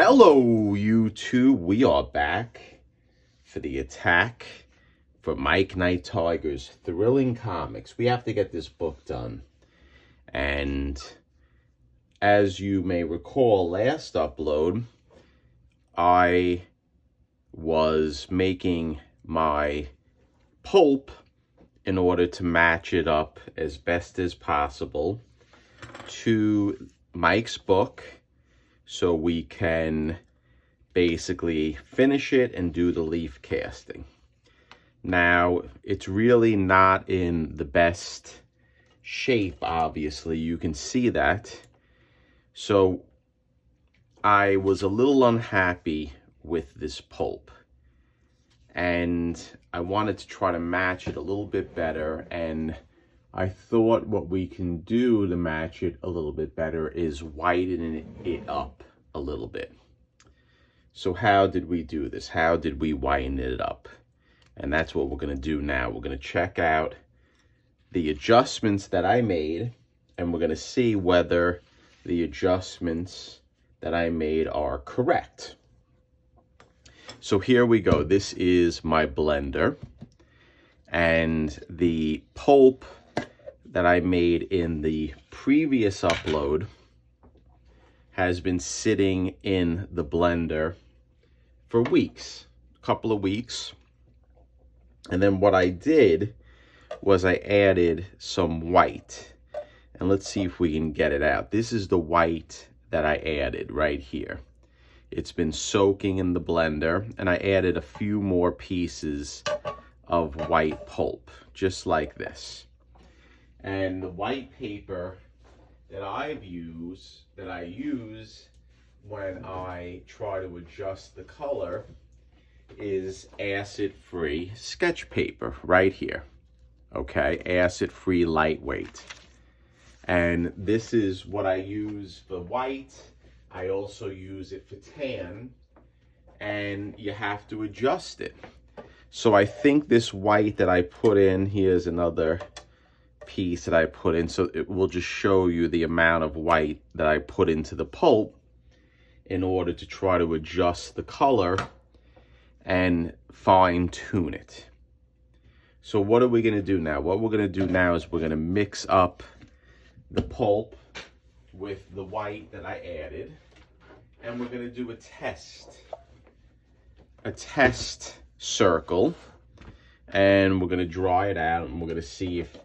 Hello, YouTube. We are back for the attack for Mike Night Tiger's Thrilling Comics. We have to get this book done. And as you may recall, last upload, I was making my pulp in order to match it up as best as possible to Mike's book, so we can basically finish it and do the leaf casting. Now, it's really not in the best shape, obviously. You can see that. So I was a little unhappy with this pulp, and I wanted to try to match it a little bit better, and I thought what we can do to match it a little bit better is whiten it up a little bit. So how did we do this? How did we whiten it up? And that's what we're going to do now. We're going to check out the adjustments that I made, and we're going to see whether the adjustments that I made are correct. So here we go. This is my blender, and the pulp that I made in the previous upload has been sitting in the blender for weeks, a couple of weeks. And then what I did was I added some white, and let's see if we can get it out. This is the white that I added right here. It's been soaking in the blender, and I added a few more pieces of white pulp, just like this. And the white paper that I use when I try to adjust the color is acid-free sketch paper right here. Okay, acid-free lightweight. And this is what I use for white. I also use it for tan, and you have to adjust it. So I think this white that I put in, here's another piece that I put in, so it will just show you the amount of white that I put into the pulp in order to try to adjust the color and fine tune it. So what are we going to do now? What we're going to do now is we're going to mix up the pulp with the white that I added, and we're going to do a test circle, and we're going to dry it out, and we're going to see if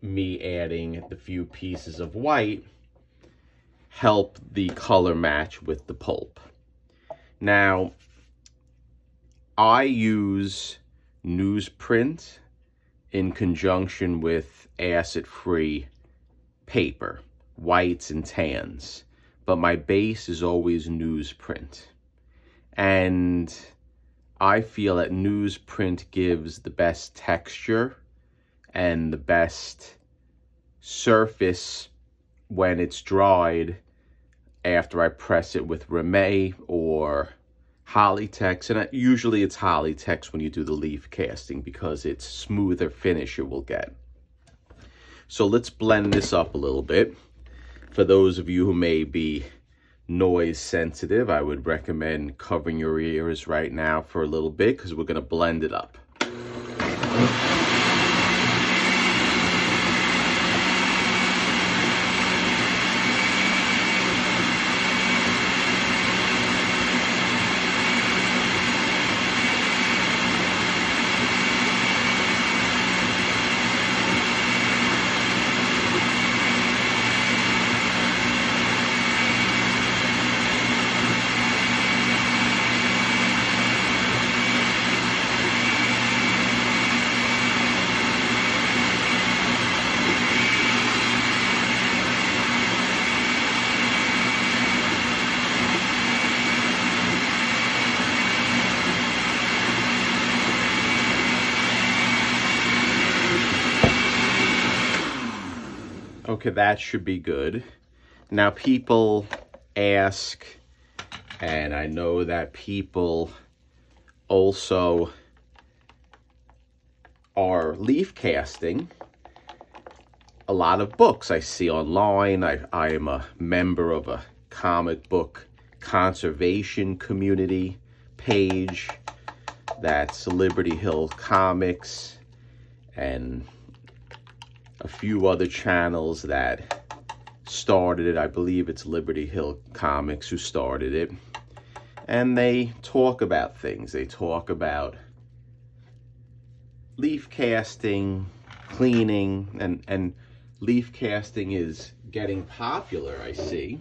me adding the few pieces of white help the color match with the pulp. Now, I use newsprint in conjunction with acid-free paper, whites and tans, but my base is always newsprint. And I feel that newsprint gives the best texture and the best surface when it's dried after I press it with Rame or Hollytex. And usually it's Hollytex when you do the leaf casting, because it's smoother finish it will get. So let's blend this up a little bit. For those of you who may be noise sensitive, I would recommend covering your ears right now for a little bit, because we're going to blend it up. Okay, that should be good. Now, people ask, and I know that people also are leaf casting a lot of books I see online. I am a member of a comic book conservation community page. That's Liberty Hill Comics and a few other channels that started it. I believe it's Liberty Hill Comics who started it. And they talk about things. They talk about leaf casting, cleaning, and leaf casting is getting popular, I see.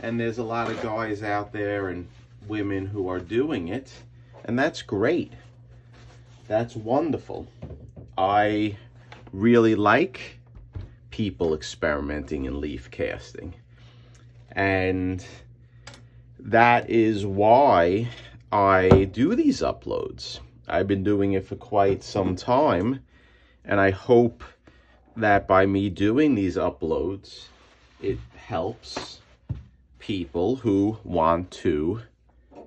And there's a lot of guys out there and women who are doing it. And that's great. That's wonderful. I really like people experimenting in leaf casting. And that is why I do these uploads. I've been doing it for quite some time. And I hope that by me doing these uploads, it helps people who want to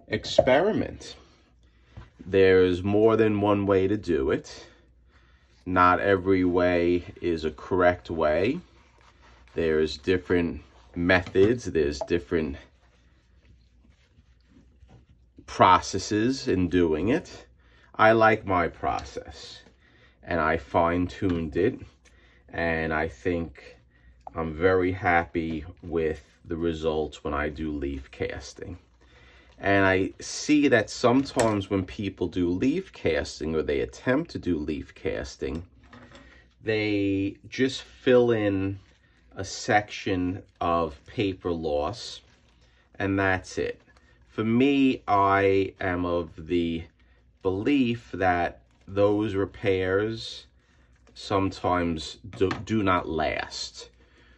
experiment. There's more than one way to do it. Not every way is a correct way. There's different methods. There's different processes in doing it. I like my process, and I fine-tuned it, and I think I'm very happy with the results when I do leaf casting. And I see that sometimes when people do leaf casting, or they attempt to do leaf casting, they just fill in a section of paper loss, and that's it. For me, I am of the belief that those repairs sometimes do not last.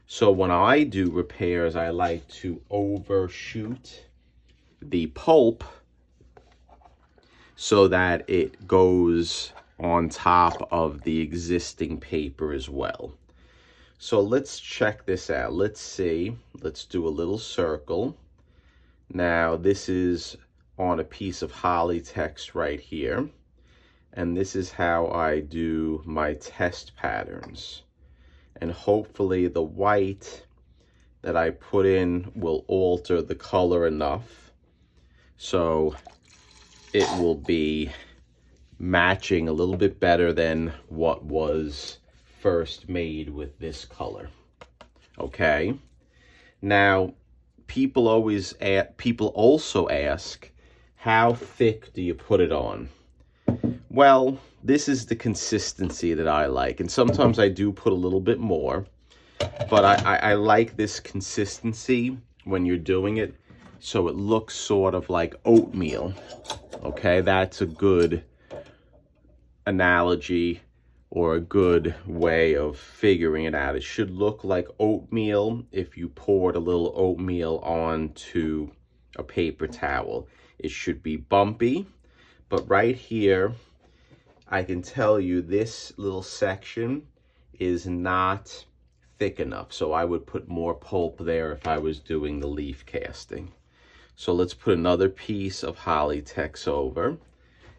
So when I do repairs, I like to overshoot the pulp so that it goes on top of the existing paper as well. So let's check this out. Let's see. Let's do a little circle. Now this is on a piece of holly text right here. And this is how I do my test patterns. And hopefully the white that I put in will alter the color enough so it will be matching a little bit better than what was first made with this color. Okay. Now, people also ask, how thick do you put it on? Well, this is the consistency that I like. And sometimes I do put a little bit more, but I like this consistency when you're doing it, so it looks sort of like oatmeal. Okay, that's a good analogy or a good way of figuring it out. It should look like oatmeal if you poured a little oatmeal onto a paper towel. It should be bumpy, but right here, I can tell you this little section is not thick enough. So I would put more pulp there if I was doing the leaf casting. So let's put another piece of holly text over,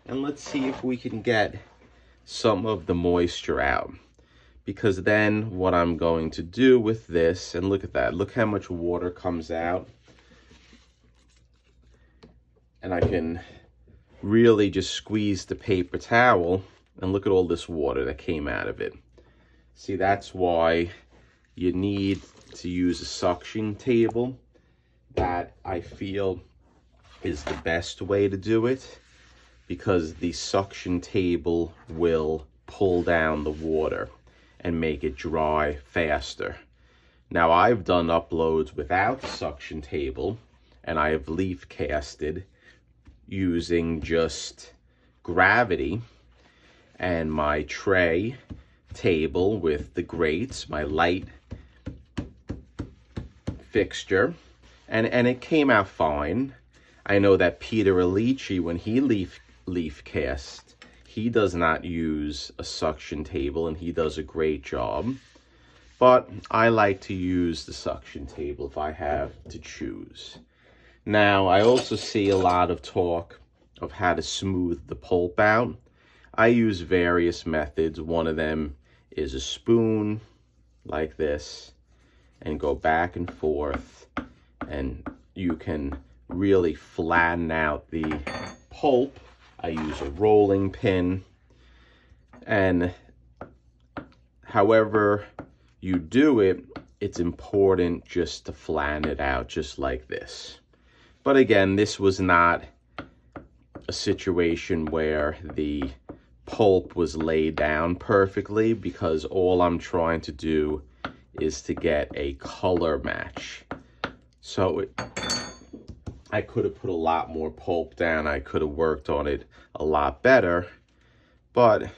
and let's see if we can get some of the moisture out. Because then what I'm going to do with this, and look at that, look how much water comes out. And I can really just squeeze the paper towel, and look at all this water that came out of it. See, that's why you need to use a suction table. That I feel is the best way to do it, because the suction table will pull down the water and make it dry faster. Now, I've done uploads without the suction table, and I have leaf casted using just gravity and my tray table with the grates, my light fixture. And it came out fine. I know that Peter Alici, when he leaf cast, he does not use a suction table, and he does a great job. But I like to use the suction table if I have to choose. Now, I also see a lot of talk of how to smooth the pulp out. I use various methods. One of them is a spoon like this and go back and forth. And you can really flatten out the pulp, I use a rolling pin. And however you do it, it's important just to flatten it out just like this. But again, this was not a situation where the pulp was laid down perfectly, because all I'm trying to do is to get a color match. So I could have put a lot more pulp down. I could have worked on it a lot better. But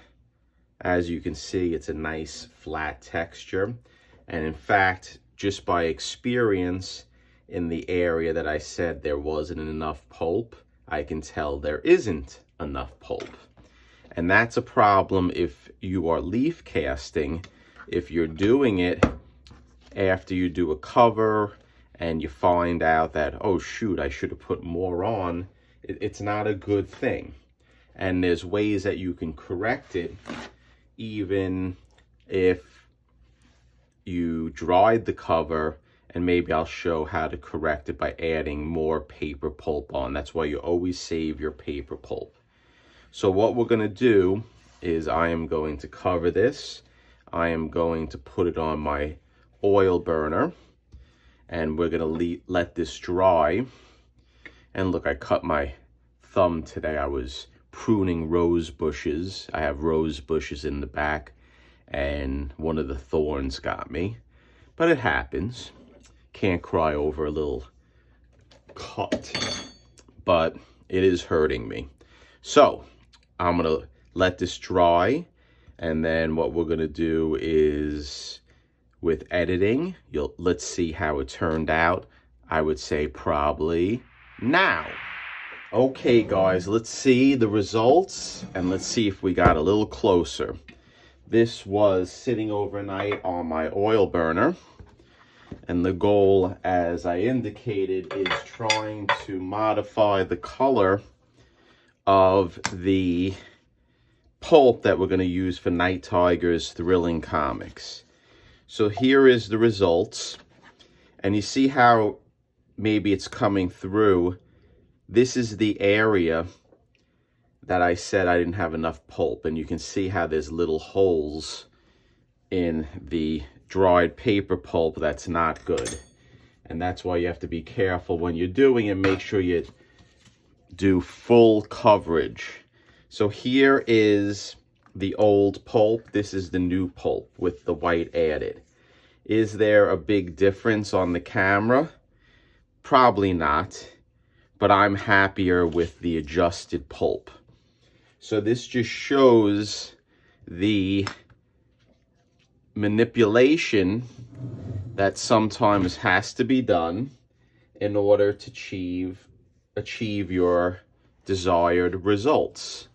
as you can see, it's a nice flat texture. And in fact, just by experience in the area that I said there wasn't enough pulp, I can tell there isn't enough pulp. And that's a problem if you are leaf casting. If you're doing it after you do a cover and you find out that, oh shoot, I should have put more on, it's not a good thing. And there's ways that you can correct it, even if you dried the cover, and maybe I'll show how to correct it by adding more paper pulp on. That's why you always save your paper pulp. So what we're going to do is I am going to cover this. I am going to put it on my oil burner, and we're going to let this dry. And look, I cut my thumb today. I was pruning rose bushes. I have rose bushes in the back, and one of the thorns got me. But it happens. Can't cry over a little cut, but it is hurting me. So I'm going to let this dry, and then what we're going to do is, with editing, let's see how it turned out. I would say probably now. Okay guys, let's see the results, and let's see if we got a little closer. This was sitting overnight on my oil burner, and the goal, as I indicated, is trying to modify the color of the pulp that we're going to use for Night Tiger's Thrilling Comics. So here is the results, and you see how maybe it's coming through. This is the area that I said I didn't have enough pulp, and you can see how there's little holes in the dried paper pulp. That's not good, and that's why you have to be careful when you're doing it. Make sure you do full coverage. So here is the old pulp. This is the new pulp with the white added. Is there a big difference on the camera? Probably not, but I'm happier with the adjusted pulp. So this just shows the manipulation that sometimes has to be done in order to achieve your desired results.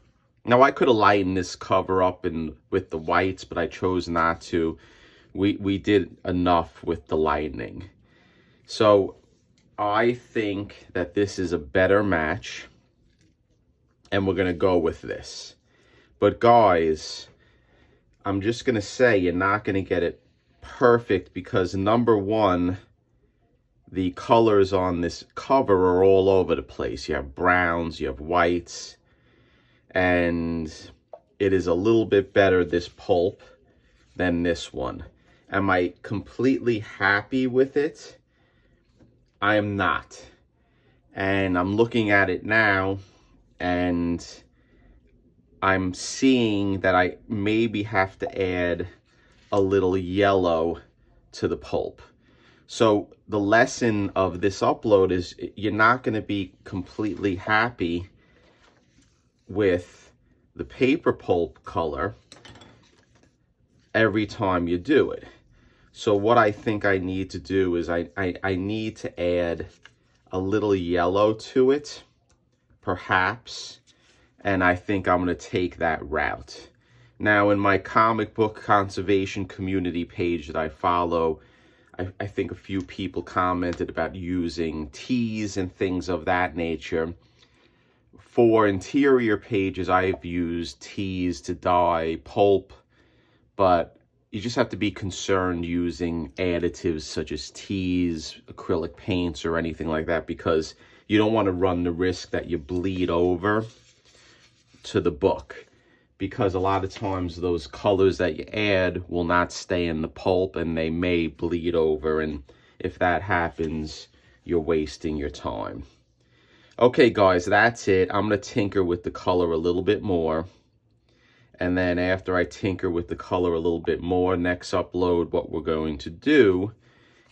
Now, I could have lightened this cover up with the whites, but I chose not to. We did enough with the lightening. So I think that this is a better match, and we're going to go with this. But guys, I'm just going to say you're not going to get it perfect, because number one, the colors on this cover are all over the place. You have browns, you have whites, and it is a little bit better, this pulp, than this one. Am I completely happy with it? I am not. And I'm looking at it now, and I'm seeing that I maybe have to add a little yellow to the pulp. So the lesson of this upload is you're not going to be completely happy with the paper pulp color every time you do it. So what I think I need to do is I need to add a little yellow to it, perhaps, and I think I'm going to take that route. Now, in my comic book conservation community page that I follow, I think a few people commented about using teas and things of that nature. For interior pages, I've used teas to dye pulp, but you just have to be concerned using additives such as teas, acrylic paints, or anything like that, because you don't want to run the risk that you bleed over to the book, because a lot of times those colors that you add will not stay in the pulp and they may bleed over, and if that happens, you're wasting your time. Okay guys, that's it. I'm going to tinker with the color a little bit more, and then after I tinker with the color a little bit more, next upload, what we're going to do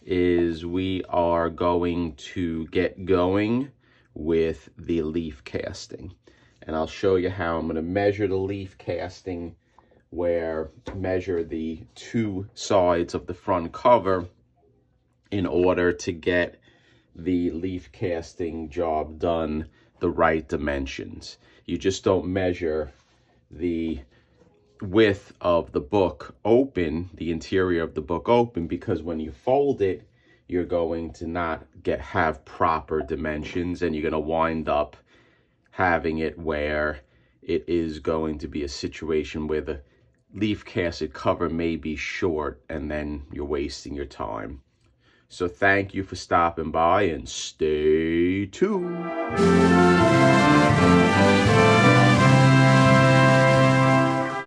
is we are going to get going with the leaf casting. And I'll show you how I'm going to measure the leaf casting, where measure the two sides of the front cover in order to get the leaf casting job done the right dimensions. You just don't measure the width of the book open, the interior of the book open, because when you fold it, you're going to not have proper dimensions, and you're going to wind up having it where it is going to be a situation where the leaf casted cover may be short, and then you're wasting your time. So thank you for stopping by, and stay tuned.